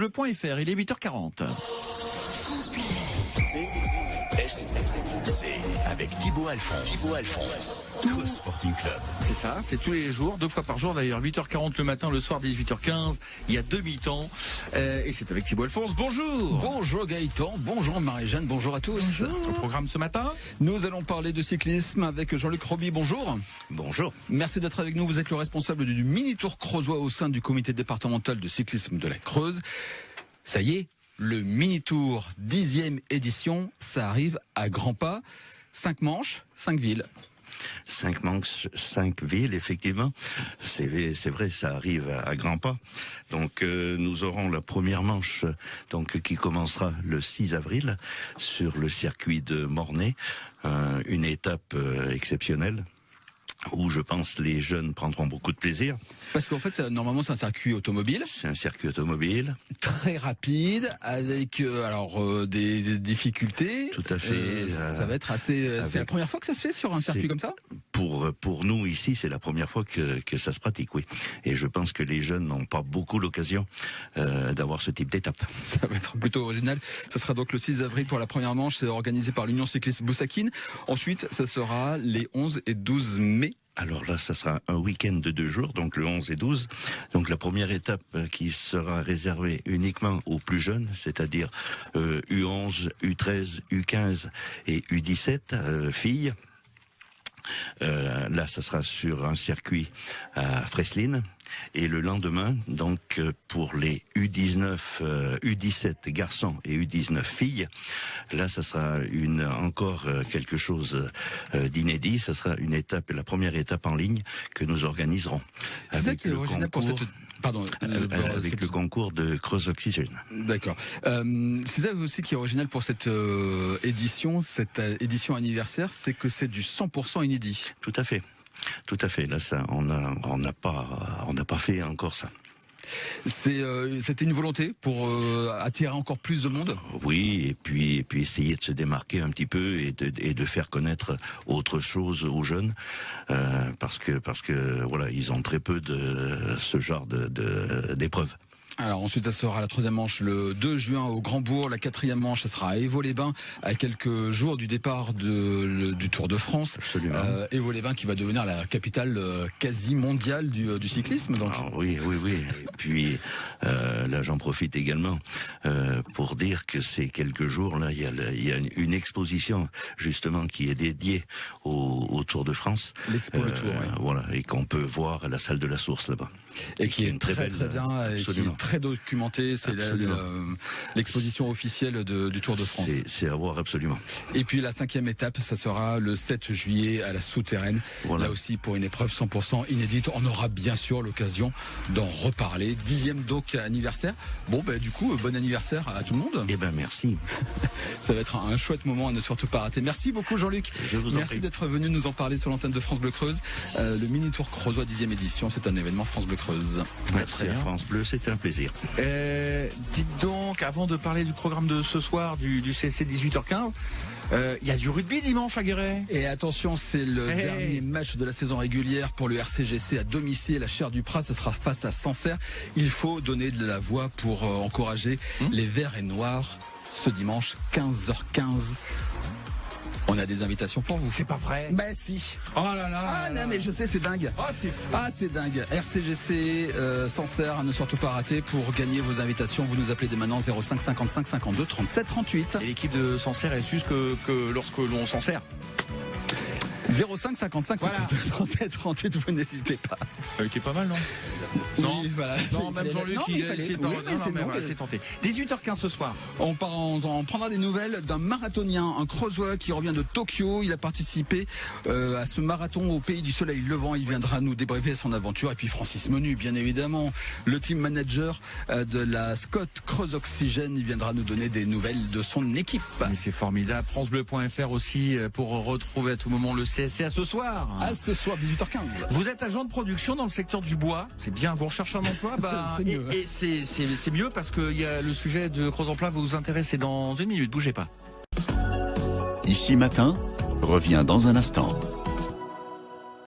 Le.fr, il est 8h40. C'est avec Thibaut Alphonse. Creuse Sporting Club. C'est ça, c'est tous les jours, 2 fois par jour d'ailleurs, 8h40 le matin, le soir 18h15, il y a 2 mi-temps, et c'est avec Thibaut Alphonse. Bonjour. Bonjour Gaëtan, bonjour Marie-Jeanne, bonjour à tous. Au programme ce matin, nous allons parler de cyclisme avec Jean-Luc Roby, bonjour. Bonjour. Merci d'être avec nous, vous êtes le responsable du mini-tour creusois au sein du comité départemental de cyclisme de la Creuse. Ça y est, le mini-tour 10e édition, ça arrive à grands pas. 5 manches, 5 villes. 5 manches, 5 villes, effectivement. C'est vrai, ça arrive à grands pas. Donc, nous aurons la première manche, qui commencera le 6 avril sur le circuit de Mornay, une étape exceptionnelle, où je pense les jeunes prendront beaucoup de plaisir. Parce qu'en fait, normalement, c'est un circuit automobile. C'est un circuit automobile. Très rapide, avec des difficultés. Tout à fait. Ça va être assez... C'est la première fois que ça se fait sur un circuit comme ça ? Pour nous, ici, c'est la première fois que ça se pratique, oui. Et je pense que les jeunes n'ont pas beaucoup l'occasion d'avoir ce type d'étape. Ça va être plutôt original. Ça sera donc le 6 avril pour la première manche. C'est organisé par l'Union cycliste Boussakine. Ensuite, ça sera les 11 et 12 mai. Alors là, ça sera un week-end de 2 jours, donc le 11 et 12. Donc la première étape qui sera réservée uniquement aux plus jeunes, c'est-à-dire U11, U13, U15 et U17 filles. Là, ça sera sur un circuit à Fresline. Et le lendemain, donc pour les U19, U17 garçons et U19 filles, là, ça sera encore quelque chose d'inédit. Ça sera une étape, la première étape en ligne que nous organiserons. C'est ça qui est original pour cette... Pardon. Avec le concours de Creuse Oxygène. D'accord. C'est ça aussi qui est original pour cette édition anniversaire, c'est que c'est du 100% inédit. Tout à fait. Tout à fait. Là, ça, on n'a pas fait encore ça. C'était une volonté pour attirer encore plus de monde. Oui, et puis essayer de se démarquer un petit peu et de faire connaître autre chose aux jeunes, parce que voilà, ils ont très peu de ce genre d'épreuves. Alors ensuite, ça sera la 3e manche le 2 juin au Grand-Bourg. La 4e manche, ça sera à Évaux-les-Bains, à quelques jours du départ du Tour de France. Absolument. Évaux-les-Bains qui va devenir la capitale quasi mondiale du cyclisme. Donc. Ah, oui. Et puis là, j'en profite également pour dire que ces quelques jours là, il y a une exposition justement qui est dédiée au Tour de France. L'Expo le Tour, oui. Voilà, et qu'on peut voir à la salle de la Source là-bas. Et qui est très belle, très bien, et qui est très documentée. C'est l'exposition officielle du Tour de France. C'est à voir absolument. Et puis la 5e étape, ça sera le 7 juillet à la Souterraine. Voilà. Là aussi pour une épreuve 100% inédite. On aura bien sûr l'occasion d'en reparler. 10e donc anniversaire. Bon, du coup, bon anniversaire à tout le monde. Eh ben merci. Ça va être un chouette moment à ne surtout pas rater. Merci beaucoup Jean-Luc. Merci d'être venu nous en parler sur l'antenne de France Bleu Creuse. Le mini-tour creusois 10e édition, c'est un événement France Bleu Creuse. Merci à France Bleu, c'était un plaisir. Dites donc, avant de parler du programme de ce soir du CC 18h15, il y a du rugby dimanche à Guéret. Et attention, c'est le dernier match de la saison régulière pour le RCGC à domicile à Cher-du-Prat. Ce sera face à Sancerre. Il faut donner de la voix pour encourager les Verts et Noirs ce dimanche 15h15. On a des invitations pour vous. C'est pas vrai. Bah si. Oh là là. Ah non mais je sais, c'est dingue. Oh c'est fou. Ah c'est dingue. RCGC Sancerre, à ne surtout pas rater. Pour gagner vos invitations, vous nous appelez dès maintenant 05 55 52 37 38. Et l'équipe de Sancerre est juste que lorsque l'on s'en sert. 05 55 52 37 38, vous n'hésitez pas. Qui est pas mal, non? Non, oui, voilà. Non, même Jean-Luc, il a essayé de c'est tenté. 18h15 ce soir. On prendra des nouvelles d'un marathonien, un creusois qui revient de Tokyo. Il a participé à ce marathon au pays du soleil levant. Il viendra nous débriefer son aventure. Et puis Francis Menu, bien évidemment, le team manager de la Scott Creuse Oxygène. Il viendra nous donner des nouvelles de son équipe. Mais c'est formidable. FranceBleu.fr aussi pour retrouver à tout moment le CSC à ce soir. À ce soir, 18h15. Vous êtes agent de production dans le secteur du bois. C'est bien, vous recherchez un emploi, c'est mieux. Et c'est mieux parce que y a le sujet de Creuse Emploi vous intéresser dans 1 minute, bougez pas. Ici Matin revient dans un instant.